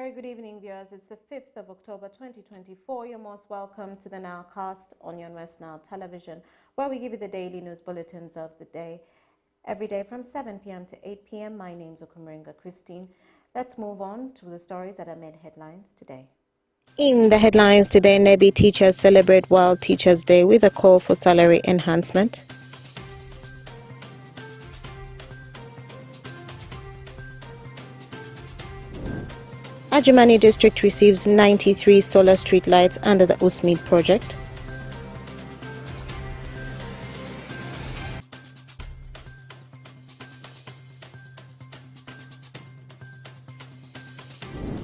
very good evening, viewers. It's the 5th of October 2024. You're most welcome to the Nile Cast on your West Nile Television, where we give you the daily news bulletins of the day, every day from 7 p.m. to 8 p.m. My name's Okumaringa Christine. Let's move on to the stories that are made headlines today. In the headlines today, NEBI teachers celebrate World Teachers' Day with a call for salary enhancement. Ajimani district receives 93 solar street lights under the Usmeed project.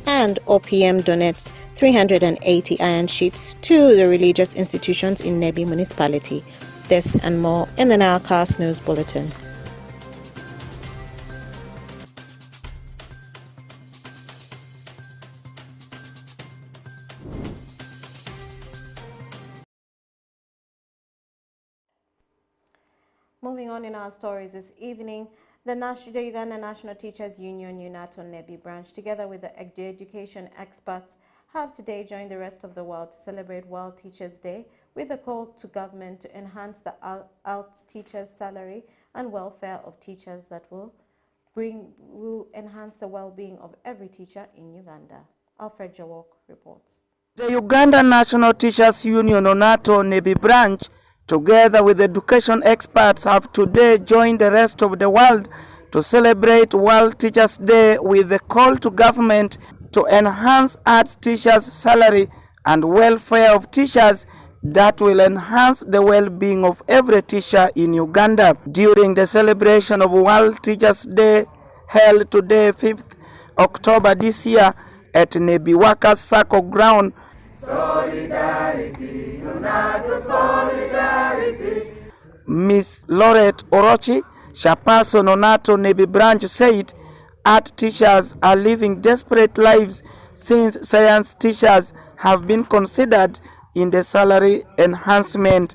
And OPM donates 380 iron sheets to the religious institutions in Nebi municipality. This and more in the Nilecast News Bulletin. Moving on in our stories this evening, the Uganda National Teachers Union UNATO Nebi branch, together with the education experts, have today joined the rest of the world to celebrate World Teachers' Day with a call to government to enhance the ALTS teachers' salary and welfare of teachers that will enhance the well-being of every teacher in Uganda. Alfred Jawok reports. The Uganda National Teachers Union UNATO Nebi branch, together with education experts, have today joined the rest of the world to celebrate World Teachers' Day with a call to government to enhance arts teachers' salary and welfare of teachers that will enhance the well-being of every teacher in Uganda. During the celebration of World Teachers' Day held today, 5th October this year, at Nebi Workers Circle Ground, Solidarity, UNATO Solidarity. Miss Laurette Orochi, chairperson UNATO Nebi branch, said art teachers are living desperate lives since science teachers have been considered in the salary enhancement.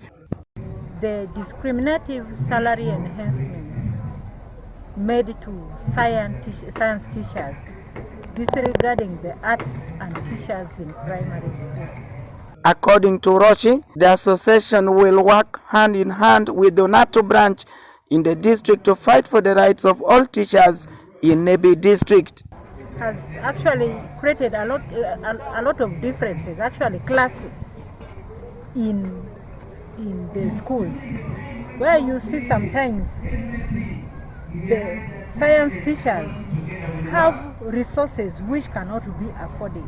The discriminative salary enhancement made to science teachers, disregarding the arts and teachers in primary schools. According to Rochi, the association will work hand in hand with the UNATO branch in the district to fight for the rights of all teachers in Nebi district. Has actually created a lot of differences, actually classes in the schools, where you see sometimes the science teachers have resources which cannot be afforded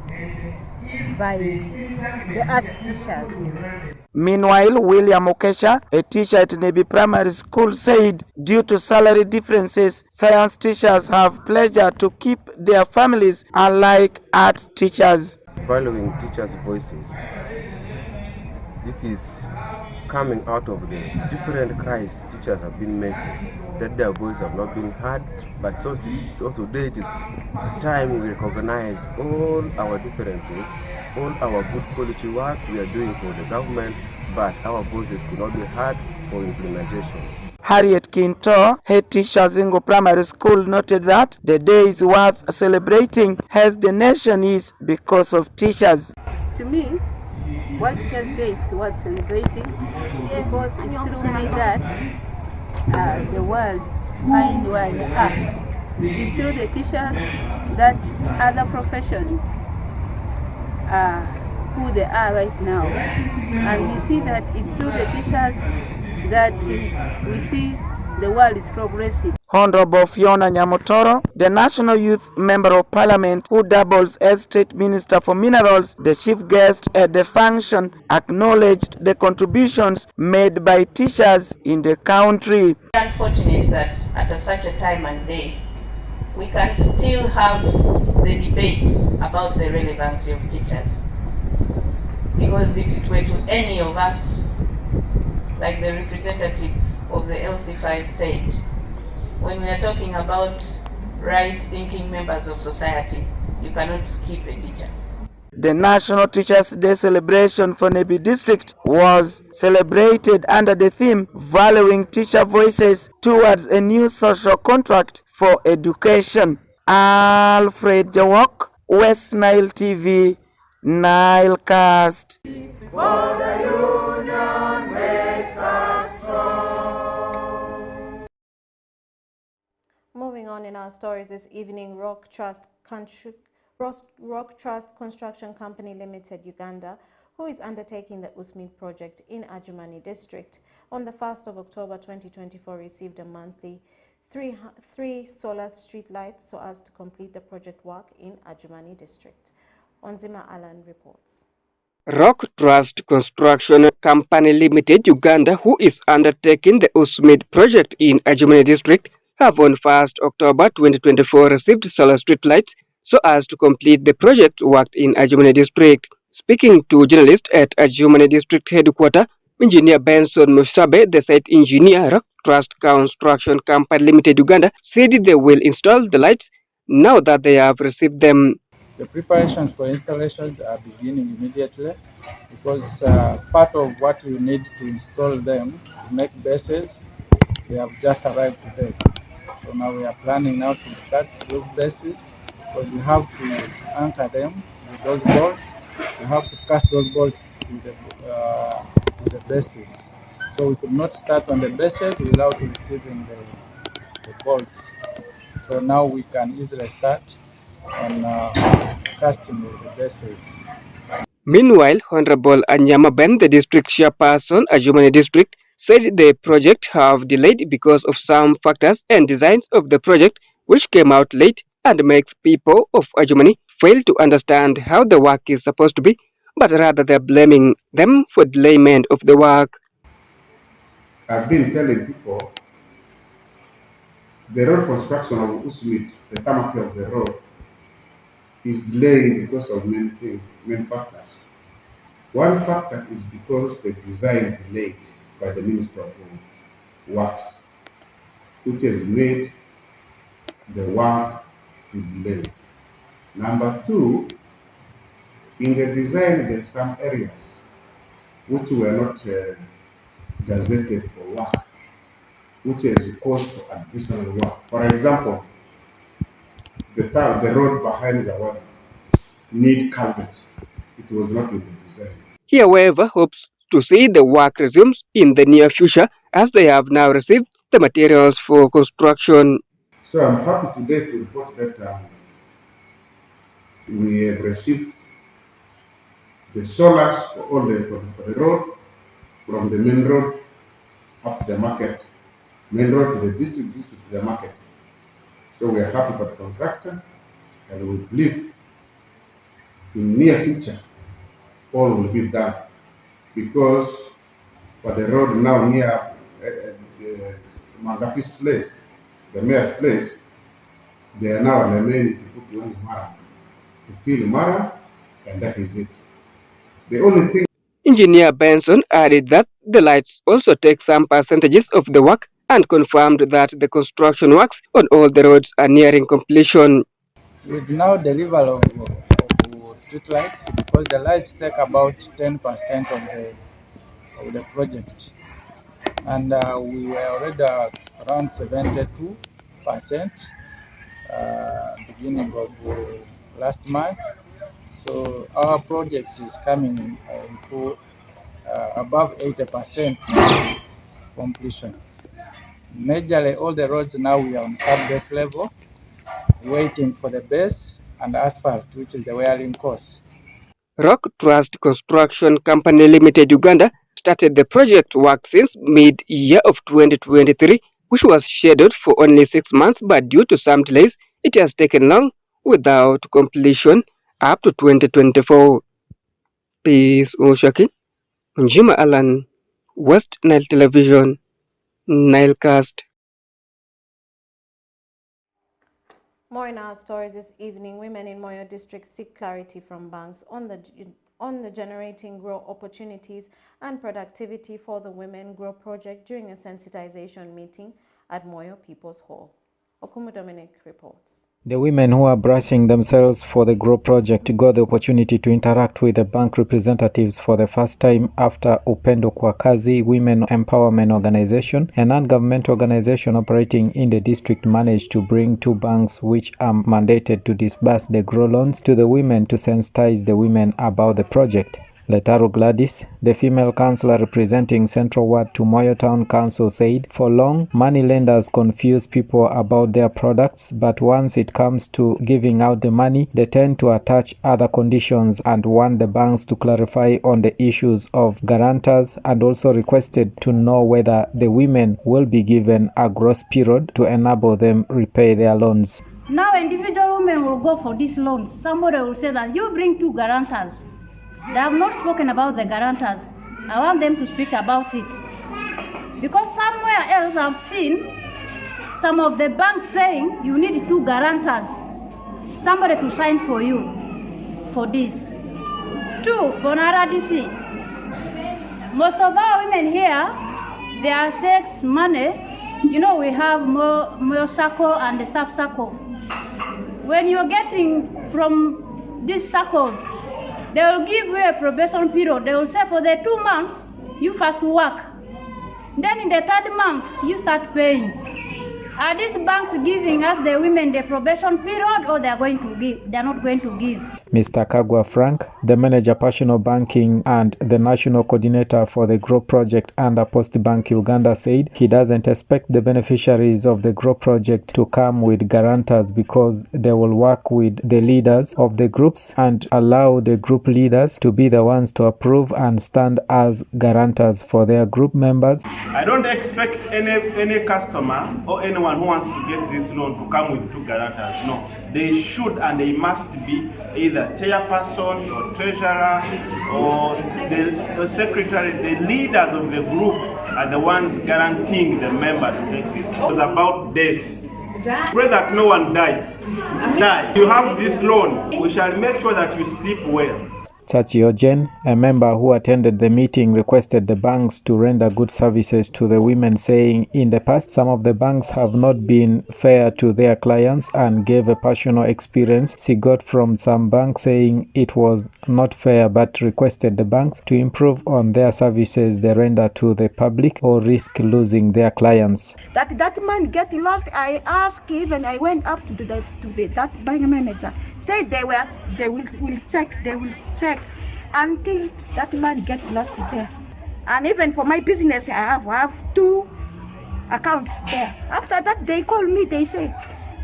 by the arts teachers. Meanwhile, William Okesha, a teacher at Nebi Primary School, said due to salary differences, science teachers have pleasure to keep their families, unlike art teachers. Valuing teachers' voices. This is coming out of the different cries teachers have been making, that their voices have not been heard, but so today it is time we recognize all our differences, all our good quality work we are doing for the government, but our voices could not be heard for implementation. Harriet Kinto, head teacher Zingo Primary School, noted that the day is worth celebrating as the nation is because of teachers. To me, World Teachers' Day is worth celebrating because it's through me that the world find where they are. It's through the teachers that other professions are who they are right now. And we see that it's through the teachers that we see the world is progressing. Honorable Fiona Nyamotoro, the National Youth Member of Parliament who doubles as State Minister for Minerals, the chief guest at the function, acknowledged the contributions made by teachers in the country. Unfortunate that at such a time and day, we can still have the debates about the relevancy of teachers. Because if it were to any of us, like the representative of the LC5 said, when we are talking about right-thinking members of society, you cannot skip a teacher. The National Teachers' Day celebration for Nebi District was celebrated under the theme Valuing Teacher Voices Towards a New Social Contract for Education. Alfred Jawok, West Nile TV, Nilecast. Moving on in our stories this evening, Rock Trust Construction Company Limited, Uganda, who is undertaking the Usmid project in Ajumani district, on the 1st of October 2024 received a monthly three solar street lights so as to complete the project work in Ajumani district. Onzima Alan reports. Rock Trust Construction Company Limited, Uganda, who is undertaking the Usmid project in Ajumani district, have on 1st October 2024 received solar street lights so as to complete the project work in Ajumani district. Speaking to journalists at Ajumani district headquarters, Engineer Benson Musabe, the site engineer, Rock Trust Construction Company Limited, Uganda, said they will install the lights now that they have received them. The preparations for installations are beginning immediately because part of what we need to install them to make bases, they have just arrived today. So now we are planning now to start those bases because we have to anchor them with those bolts. We have to cast those bolts with the bases. So we could not start on the bases without receiving the bolts. So now we can easily start on casting with the bases. Meanwhile, Honorable Anyama Ben, the district chairperson, Ajumani district, said the project have delayed because of some factors and designs of the project which came out late and makes people of Ajumani fail to understand how the work is supposed to be, but rather they're blaming them for delayment of the work. I've been telling people the road construction of Usmit, the tarmac of the road, is delaying because of many factors. One factor is because the design delayed by the Minister of Works, which has made the work to delay. Number two, in the design there are some areas which were not gazetted for work, which has caused for additional work. For example, the road behind the water need culverts. It was not in the design. He, however, hopes to see the work resumes in the near future as they have now received the materials for construction. So I'm happy today to report that we have received the solars for all for the road, from the main road up to the market, main road to the district to the market. So we are happy for the contractor, and we believe in near future all will be done, because for the road now near Mangapi's place, the mayor's place, they are now remaining to put only Mara, to fill Mara, and that is it. The only thing. Engineer Benson added that the lights also take some percentages of the work and confirmed that the construction works on all the roads are nearing completion. With now delivery of street lights, because the lights take about 10% of the project, and we were already around 72% beginning of last month. So our project is coming into above 80% completion. Majorly all the roads now we are on sub-base level, waiting for the base and asphalt, which is the wearing course. Rock Trust Construction Company Limited Uganda started the project work since mid-year of 2023, which was scheduled for only 6 months, but due to some delays, it has taken long without completion up to 2024. Peace Oshaki, Njima Alan, West Nile Television, Nilecast. More in our stories this evening. Women in Moyo district seek clarity from banks on the generating grow opportunities and productivity for the Women Grow project during a sensitization meeting at Moyo People's Hall. Okumu Dominic reports. The women who are brushing themselves for the GROW project got the opportunity to interact with the bank representatives for the first time after Upendo kwa Kazi Women Empowerment Organization, a non-government organization operating in the district, managed to bring 2 banks which are mandated to disburse the GROW loans to the women to sensitize the women about the project. Letaro Gladys, the female councillor representing Central Ward to Moyo Town Council, said, "For long, money lenders confuse people about their products, but once it comes to giving out the money, they tend to attach other conditions and want the banks to clarify on the issues of guarantors, and also requested to know whether the women will be given a grace period to enable them repay their loans." Now individual women will go for these loans. Somebody will say that you bring 2 guarantors. They have not spoken about the guarantors. I want them to speak about it. Because somewhere else I've seen some of the banks saying you need 2 guarantors. Somebody to sign for you for this. 2, Bonara DC. Most of our women here, they are sex money. You know, we have more circle and the sub circle. When you're getting from these circles, they will give you a probation period. They will say for the 2 months, you first work. Then in the 3rd month, you start paying. Are these banks giving us the women the probation period, or they are going to give? They are not going to give. Mr. Kagwa Frank, the manager personal banking and the national coordinator for the GROW project under Post Bank Uganda, said he doesn't expect the beneficiaries of the GROW project to come with guarantors because they will work with the leaders of the groups and allow the group leaders to be the ones to approve and stand as guarantors for their group members. I don't expect any customer or anyone who wants to get this loan to come with 2 guarantors. No, they should and they must be either chairperson or treasurer or the secretary. The leaders of the group are the ones guaranteeing the member to take this. It was about death. Pray that no one dies. You have this loan. We shall make sure that you sleep well. Chachi Ojen, a member who attended the meeting, requested the banks to render good services to the women, saying in the past some of the banks have not been fair to their clients, and gave a personal experience she got from some banks saying it was not fair, but requested the banks to improve on their services they render to the public or risk losing their clients. That man get lost. I asked, even I went up to that bank manager, said they will check until that man get lost there. And even for my business, I have 2 accounts there. After that, they call me, they say,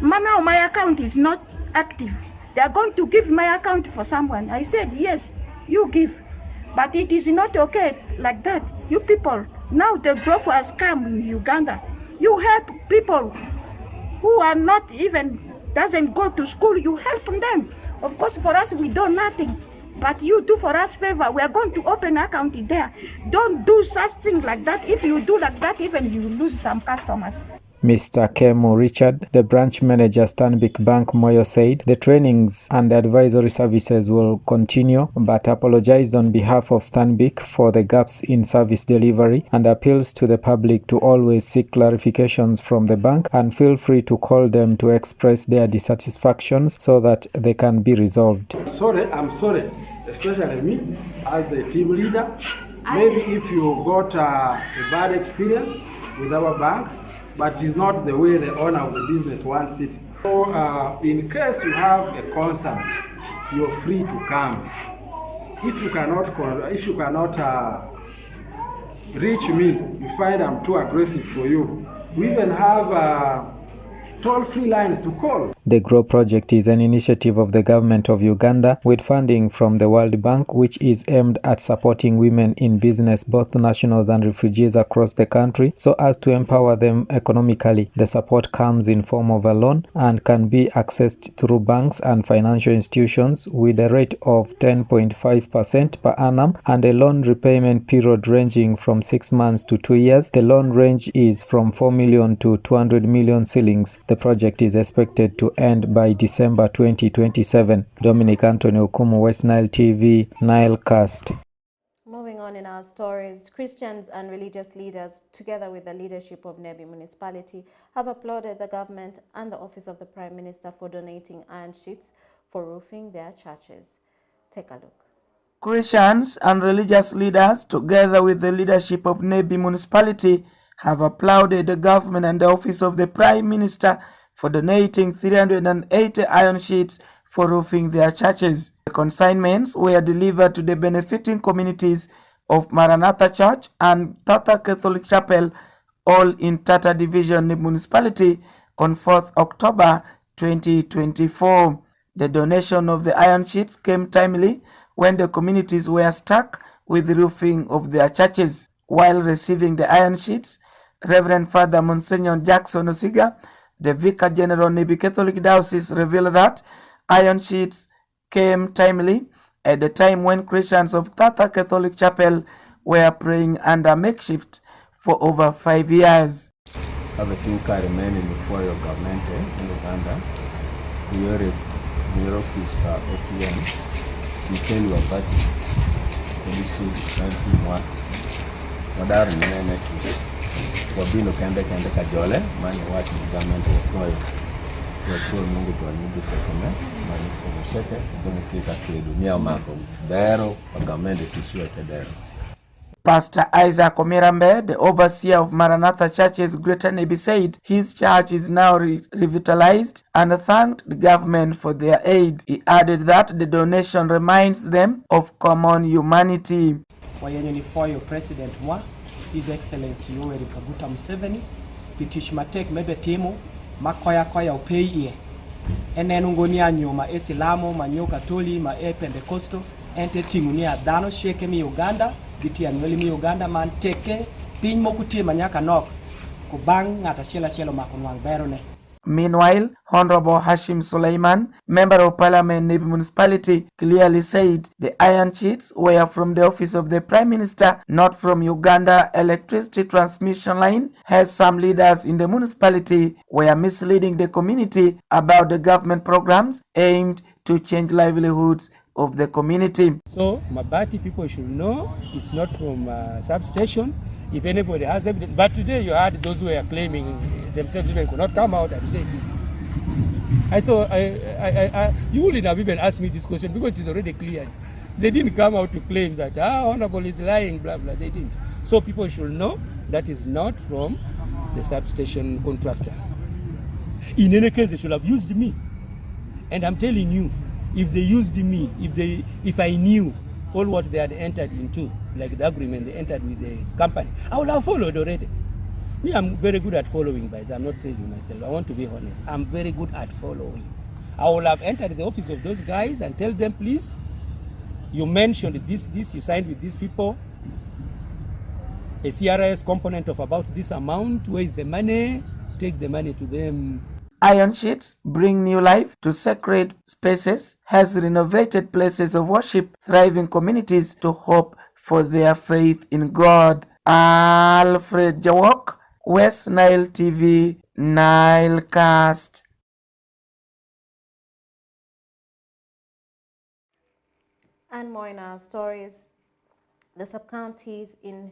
now my account is not active. They are going to give my account for someone. I said, yes, you give. But it is not okay like that. You people, now the growth has come in Uganda. You help people who are not even, doesn't go to school, you help them. Of course, for us, we do nothing. But you do for us favor. We are going to open an account there. Don't do such things like that. If you do like that, even you lose some customers. Mr. Kemo Richard, the branch manager Stanbic Bank Moyo, said the trainings and advisory services will continue, but apologized on behalf of Stanbic for the gaps in service delivery and appeals to the public to always seek clarifications from the bank and feel free to call them to express their dissatisfactions so that they can be resolved. I'm sorry, especially me as the team leader. Maybe if you got a bad experience with our bank, but it's not the way the owner of the business wants it. So in case you have a concern, you're free to come. If you cannot reach me, you find I'm too aggressive for you, we even have toll-free lines to call. The GROW project is an initiative of the government of Uganda with funding from the World Bank, which is aimed at supporting women in business, both nationals and refugees across the country, so as to empower them economically. The support comes in form of a loan and can be accessed through banks and financial institutions with a rate of 10.5% per annum and a loan repayment period ranging from 6 months to 2 years. The loan range is from 4 million to 200 million shillings. The project is expected to end by December 2027. Dominic Anthony Okumu, West Nile TV, Nile Cast. Moving on. on in our stories, Christians and religious leaders, together with the leadership of Nebi municipality, have applauded the government and the office of the Prime Minister for donating iron sheets for roofing their churches. Take a look. Christians and religious leaders, together with the leadership of Nebi municipality, have applauded the government and the office of the Prime Minister for donating 380 iron sheets for roofing their churches. The consignments were delivered to the benefiting communities of Maranatha Church and Tata Catholic Chapel, all in Tata Division Municipality, on 4th October 2024. The donation of the iron sheets came timely when the communities were stuck with the roofing of their churches. While receiving the iron sheets, Reverend Father Monsignor Jackson Osiga, the Vicar General Nebi Catholic Diocese, revealed that iron sheets came timely at the time when Christians of Tata Catholic Chapel were praying under makeshift for over 5 years. Everything can remain before your government in Uganda. Your office for OPM, you tell your party, policy, anti-moi, whatever you name it. Wabino kende kajole, mani wati government for your mungu to anidi sekome, mani kumsheke, kwenye kita kidunia mako, dero, government tishue dero. Pastor Isaac Omirambe, the overseer of Maranatha Churches Greater Nebi, said his church is now revitalized and thanked the government for their aid. He added that the donation reminds them of common humanity. For your President Mwa, His Excellency Yoweri Kaguta Museveni, Pitish Matek Mebe Timo, Makoya Koya Upeye, Enenungonia Nyoma Esilamo, Manyoka Toli, Ma Pentecostal, Ente Tingunia Dano Sheke mi Uganda, Gitia Nweli mi Uganda man teke, Pin Mokuti Manyaka Nok, Kubang Ngata Shela Shelo Makunwang Berone. Meanwhile, Honorable Hashim Suleiman, Member of Parliament Nebi Municipality, clearly said the iron sheets were from the office of the Prime Minister, not from Uganda electricity transmission line, as some leaders in the municipality were misleading the community about the government programs aimed to change livelihoods of the community. So, Mabati people should know it's not from substation. If anybody has evidence, but today you had those who are claiming themselves even could not come out and say this. I thought you wouldn't have even asked me this question because it is already clear. They didn't come out to claim that Honorable is lying, blah blah. They didn't. So people should know that is not from the substation contractor. In any case, they should have used me. And I'm telling you, if they used me, if I knew all what they had entered into, like the agreement they entered with the company, I would have followed already. Me, I'm very good at following, but I'm not praising myself. I want to be honest. I'm very good at following. I would have entered the office of those guys and tell them, please, you mentioned this, you signed with these people, a CRS component of about this amount, where is the money? Take the money to them. Iron sheets bring new life to sacred spaces, has renovated places of worship, thriving communities to hope for their faith in God. Alfred Jawok, West Nile TV, Nile Cast. And more in our stories. The sub-counties in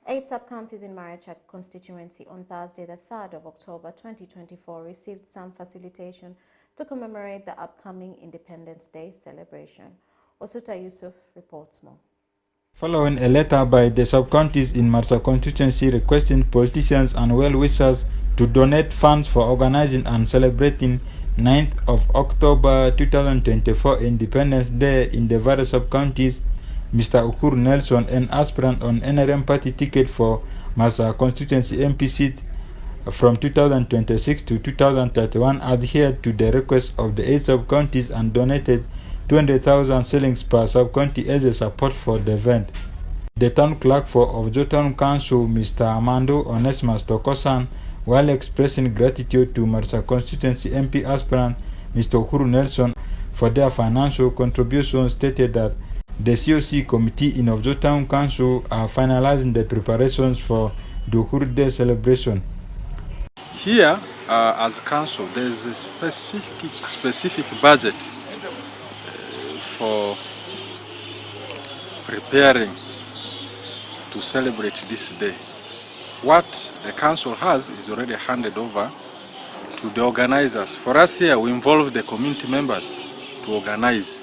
8 sub-counties in Mariachak constituency on Thursday, the 3rd of October 2024, received some facilitation to commemorate the upcoming Independence Day celebration. Osuta Yusuf reports more. Following a letter by the sub-counties in Marsa constituency requesting politicians and well-wishers to donate funds for organizing and celebrating 9th of October 2024 Independence Day in the various sub-counties, Mr. Uhuru Nelson, an aspirant on NRM party ticket for Marsa constituency MP seat from 2026 to 2031, adhered to the request of the 8 sub-counties and donated 200,000 shillings per sub-county as a support for the event. The town clerk of Ojo Town Council, Mr. Amando Onesimus Tokosan, while expressing gratitude to Marsa constituency MP aspirant Mr. Uhuru Nelson for their financial contribution, stated that the COC committee in Ojo Town Council are finalizing the preparations for the Uhuru Day celebration. Here, as council, there is a specific budget for preparing to celebrate this day. What the council has is already handed over to the organizers. For us here, we involve the community members to organize,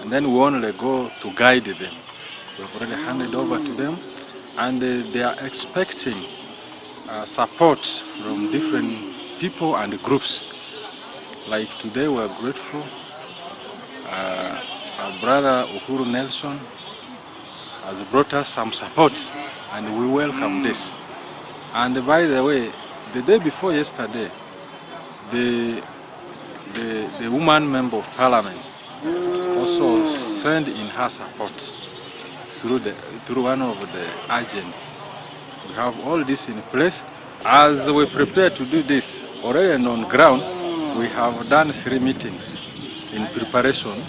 and then we only go to guide them. We've already handed over to them, and they are expecting support from different people and groups. Like today, we are grateful. Our brother Uhuru Nelson has brought us some support, and we welcome this. And by the way, the day before yesterday, the woman member of parliament also sent in her support through one of the agents. We have all this in place. As we prepare to do this, already on ground, we have done 3 meetings in preparation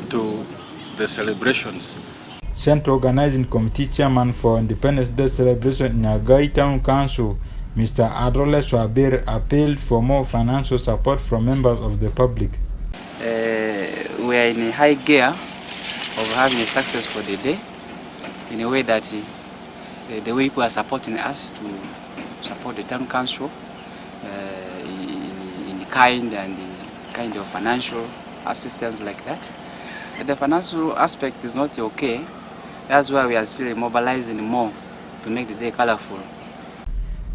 to the celebrations. Central Organizing Committee Chairman for Independence Day celebration in Agai Town Council, Mr. Adrole Swabir, appealed for more financial support from members of the public. We are in a high gear of having a success for the day, in a way that the way people are supporting us to support the town council in kind and kind of financial assistance like that. The financial aspect is not okay. That's why we are still mobilizing more to make the day colorful.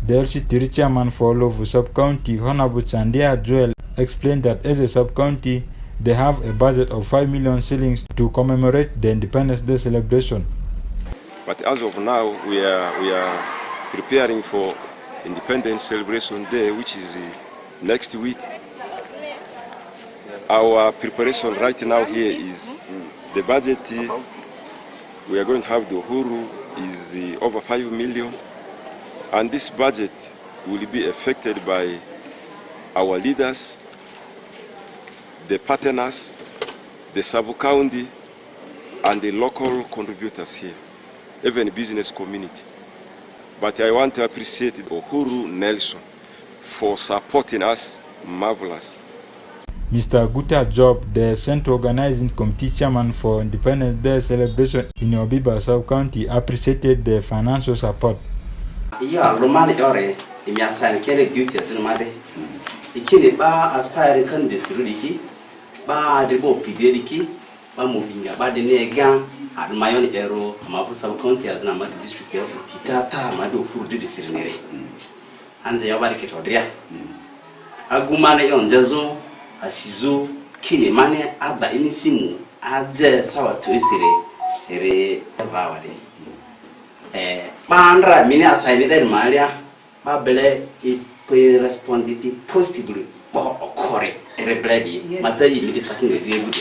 The LCT chairman for Lovu Sub-County, Honorable Chandia Joel, explained that as a sub-county, they have a budget of 5 million shillings to commemorate the Independence Day celebration. But as of now, we are preparing for Independence Celebration Day, which is next week. Our preparation right now here is the budget. We are going to have the Uhuru is over 5 million, and this budget will be affected by our leaders, the partners, the sub-county, and the local contributors here, even the business community. But I want to appreciate Uhuru Nelson for supporting us. Marvelous. Mr. Guta Job, the Central Organizing Committee Chairman for Independence Day celebration in Obiba Sub-County, appreciated the financial support. Yeah, Roman Ore, imiasan kene duty as made. Ikine ba aspire kan desiriki, ba de bo pideriki, ba movinga, ba de nega, ad mayon ero, mafu Sub-County as na mad district of Titata, mado kurdu desirinere. Anze yabari ketodria. Agumane yon jazo. Asizo kine mane aba inisimu adze sawa tuisire ere vawade bandra mini asaini der malia babele it pe respondi pi positively bo okore ere bledi matayi mi sakinge diegu.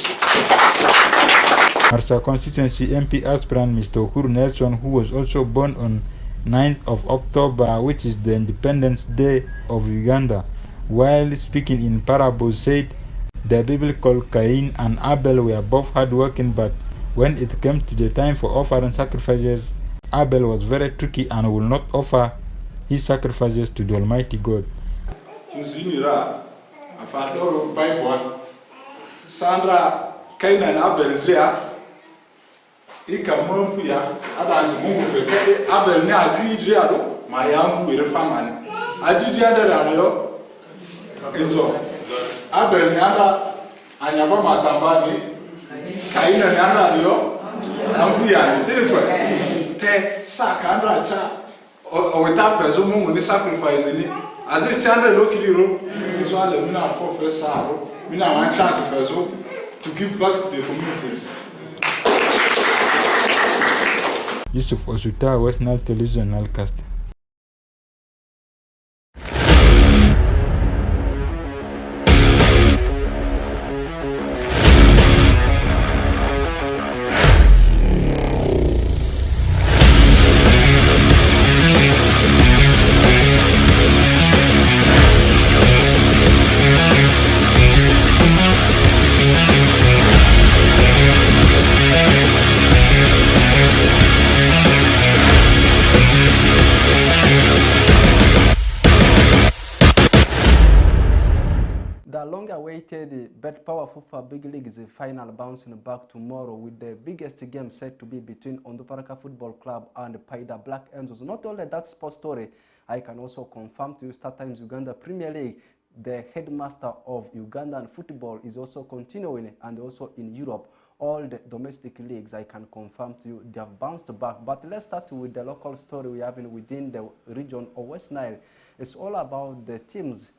Marsa constituency MP aspirant Mr. Uhuru Nelson, who was also born on 9th of October, which is the Independence Day of Uganda, while speaking in parables, said the biblical Cain and Abel were both hardworking, but when it came to the time for offering sacrifices, Abel was very tricky and will not offer his sacrifices to the Almighty God. Sandra Cain and Abel there, Ikamunfuya, Adams Mungu, Abel Nazi Diado, my young with a family. I did the other. Enzo Abel nyanda anyaba matambani kaina nyanda lio ambuya ndifwe te sakandra cha oweta fezo mungu ni sacrifice ni azi chande lokiliro so ale mina for first saro mina one chance fezo to give back to the communities. Yusuf Osuta, West Nile Television, Nilecast. the long-awaited Bet Power FIFA Big League is the final bouncing back tomorrow with the biggest game set to be between Onduparaka Football Club and Paida Black Angels. Not only that sports story, I can also confirm to you StarTimes Uganda Premier League, the headmaster of Ugandan football is also continuing, and also in Europe, all the domestic leagues, I can confirm to you, they have bounced back. But let's start with the local story we have within the region of West Nile. It's all about the teams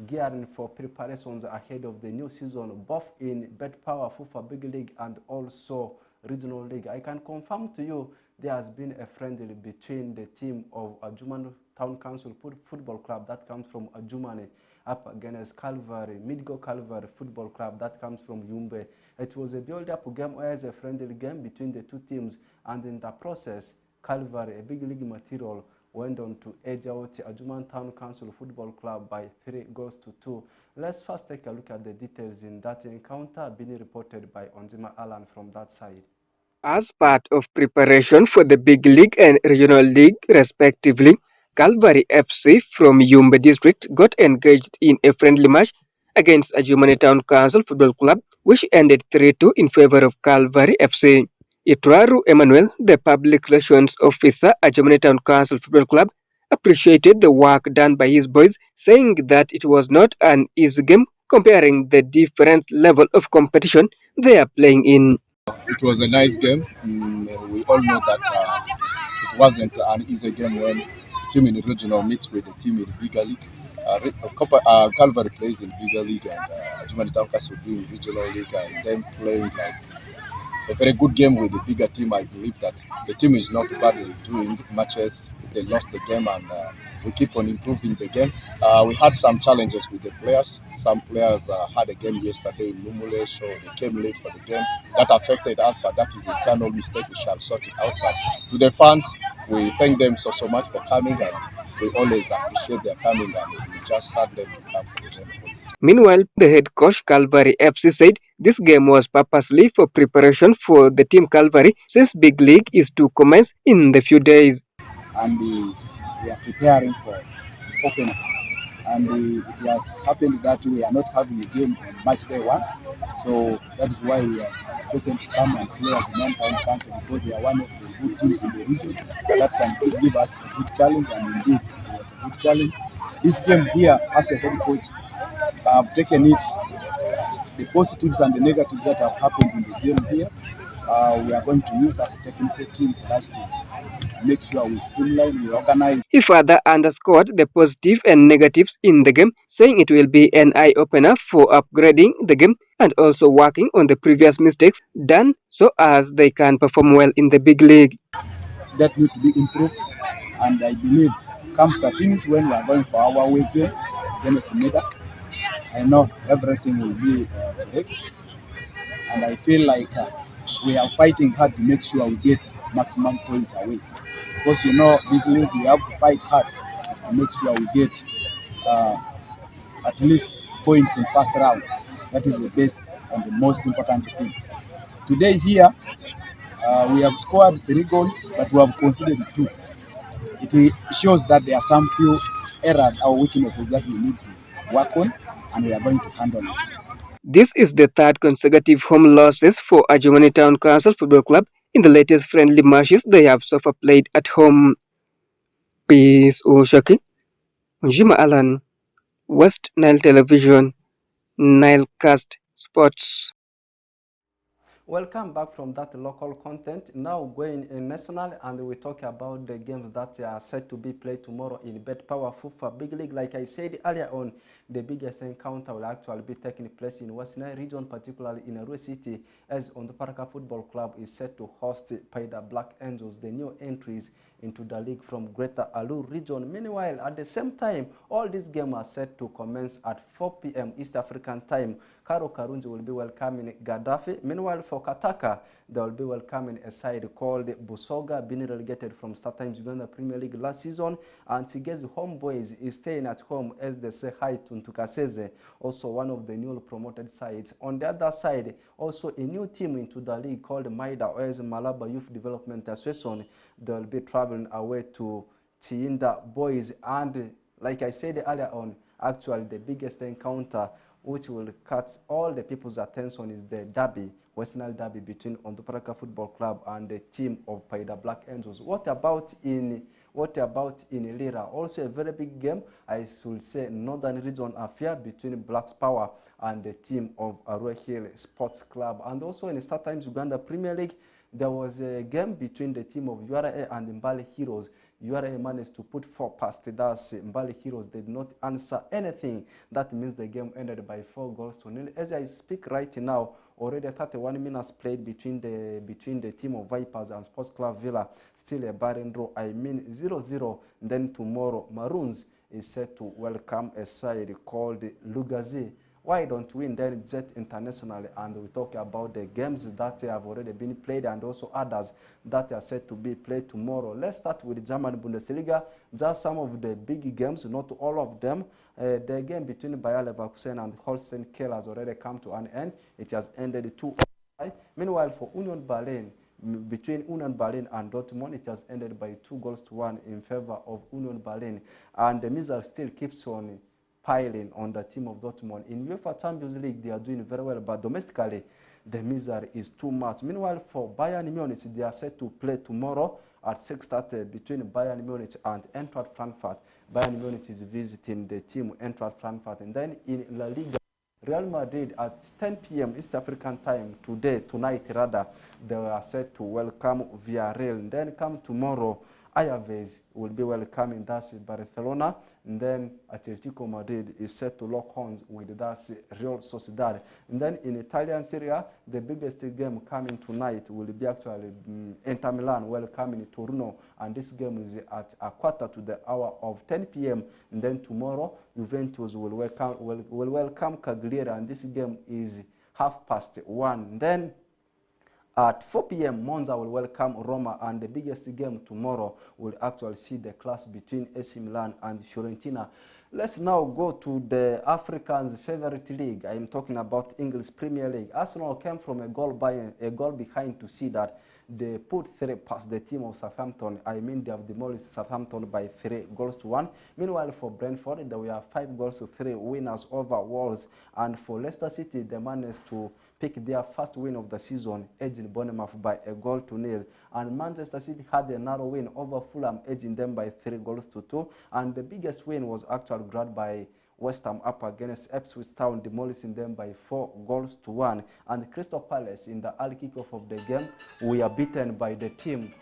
gearing for preparations ahead of the new season, both in Bet Power FIFA Big League and also Regional League. I can confirm to you there has been a friendly between the team of Adjumani Town Council Football Club that comes from Adjumani up against Calvary, Midgo Calvary Football Club that comes from Yumbe. It was a build-up game as a friendly game between the two teams, and in the process, Calvary, a big league material, went on to edge out Adjumani Town Council Football Club by 3-2. Let's first take a look at the details in that encounter being reported by Onzima Alan from that side. As part of preparation for the Big League and Regional League, respectively, Calvary FC from Yumbe District got engaged in a friendly match against Adjumani Town Council Football Club, which ended 3-2 in favor of Calvary FC. Itwaru Emmanuel, the public relations officer at Adjumani Town Council Football Club, appreciated the work done by his boys, saying that it was not an easy game comparing the different level of competition they are playing in. It was a nice game. We all know that it wasn't an easy game when a team in the regional meets with a team in the bigger league. Calvary plays in bigger league, and Adjumani Town Council doing regional league, and then playing like a very good game with the bigger team. I believe that the team is not badly doing matches. They lost the game, and we keep on improving the game. We had some challenges with the players. Some players had a game yesterday in Mumule, so they came late for the game. That affected us, but that is an internal mistake. We shall sort it out. But to the fans, we thank them so much for coming, and we always appreciate their coming, and we just sad them to come for the game. Meanwhile, the head coach Calvary FC said this game was purposely for preparation for the team Calvary, since Big League is to commence in the few days. And we are preparing for opening. And it has happened that we are not having a game on match day 1. So that is why we are chosen to come and play at the Town Council, because they are one of the good teams in the region that can give us a good challenge, and indeed it was a good challenge. This game here, as a head coach, I have taken it, the positives and the negatives that have happened in the game here. We are going to use as a technical team for us to make sure we streamline, we organize. He further underscored the positive and negatives in the game, saying it will be an eye-opener for upgrading the game and also working on the previous mistakes done so as they can perform well in the big league. That need to be improved, and I believe come Saturdays when we are going for our away game against Mida, I know everything will be correct, and I feel like we are fighting hard to make sure we get maximum points away. Because you know, big league, we have to fight hard to make sure we get at least points in first round. That is the best and the most important thing. Today here, we have scored 3 goals, but we have conceded 2. It shows that there are some few errors or weaknesses that we need to work on, and we are going to handle it. This is the 3rd consecutive home losses for Adjumani Town Council Football Club in the latest friendly matches they have so far played at home. Peace Oshaki, Jima Alan, West Nile Television, Nilecast Sports. Welcome back from that local content. Now going in national, and we talk about the games that are set to be played tomorrow in Bet Power FIFA Big League. Like I said earlier on, the biggest encounter will actually be taking place in West Nile region, particularly in Arua City, as Onduparaka Football Club is set to host Paida Black Angels, the new entries into the league from Greater Alu region. Meanwhile, at the same time, all these games are set to commence at 4 p.m. East African time. Karo Karunji will be welcoming Gaddafi. Meanwhile, for Kataka, they will be welcoming a side called Busoga, being relegated from StarTimes Uganda Premier League last season. And Tigezi Homeboys is staying at home as they say hi to Ntukaseze, also one of the newly promoted sides. On the other side, also a new team into the league called Maida, or as Malaba Youth Development Association. They will be traveling away to Tiinda Boys. And like I said earlier on, actually the biggest encounter which will catch all the people's attention, is the derby, Western Derby between Onduparaka Football Club and the team of Paida Black Angels. What about in Lira? Also a very big game, I should say, Northern Region affair between Blacks Power and the team of Arua Hill Sports Club. And also in Star Times Uganda Premier League, there was a game between the team of URA and Mbale Heroes. URA managed to put 4 past thus Mbale Heroes did not answer anything. That means the game ended by 4-0. As I speak right now, already 31 minutes played between the team of Vipers and Sports Club Villa. Still a barren draw, I mean 0-0. Then tomorrow, Maroons is set to welcome a side called Lugazi. Why don't we then jet internationally and we talk about the games that have already been played and also others that are set to be played tomorrow. Let's start with the German Bundesliga. Just some of the big games, not all of them. The game between Bayer Leverkusen and Holstein Kiel has already come to an end. It has ended 2-0. Meanwhile, for Union Berlin, between Union Berlin and Dortmund, it has ended by 2-1 in favor of Union Berlin. And the missile still keeps on piling on the team of Dortmund. In UEFA Champions League, they are doing very well, but domestically, the misery is too much. Meanwhile, for Bayern Munich, they are set to play tomorrow at 6:30 between Bayern Munich and Eintracht Frankfurt. Bayern Munich is visiting the team Eintracht Frankfurt. And then in La Liga, Real Madrid at 10 p.m. East African time tonight, they are set to welcome Villarreal. And then come tomorrow, Alavés will be welcoming Barcelona, and then Atletico Madrid is set to lock horns with Real Sociedad. And then in Italian Serie A, the biggest game coming tonight will be actually Inter Milan welcoming Torino, and this game is at 10 p.m. And then tomorrow, Juventus will welcome Cagliari, and this game is 1:30. Then at 4 p.m., Monza will welcome Roma, and the biggest game tomorrow will actually see the clash between AC Milan and Fiorentina. Let's now go to the Africans' favorite league. I am talking about English Premier League. Arsenal came from a goal behind to see that they put 3 past the team of Southampton. I mean, they have demolished Southampton by 3-1. Meanwhile, for Brentford, there were 5-3 winners over Wolves. And for Leicester City, they managed to pick their first win of the season, edging Bournemouth by 1-0. And Manchester City had a narrow win over Fulham, edging them by 3-2. And the biggest win was actually grabbed by West Ham up against Ipswich Town, demolishing them by 4-1. And Crystal Palace, in the early kickoff of the game, we are beaten by the team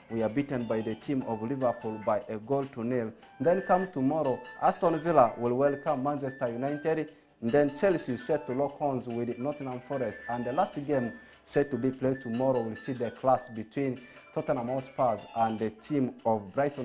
of Liverpool by 1-0. Then come tomorrow, Aston Villa will welcome Manchester United. And then Chelsea is set to lock horns with Nottingham Forest. And the last game set to be played tomorrow will see the clash between Tottenham Hotspur and the team of Brighton.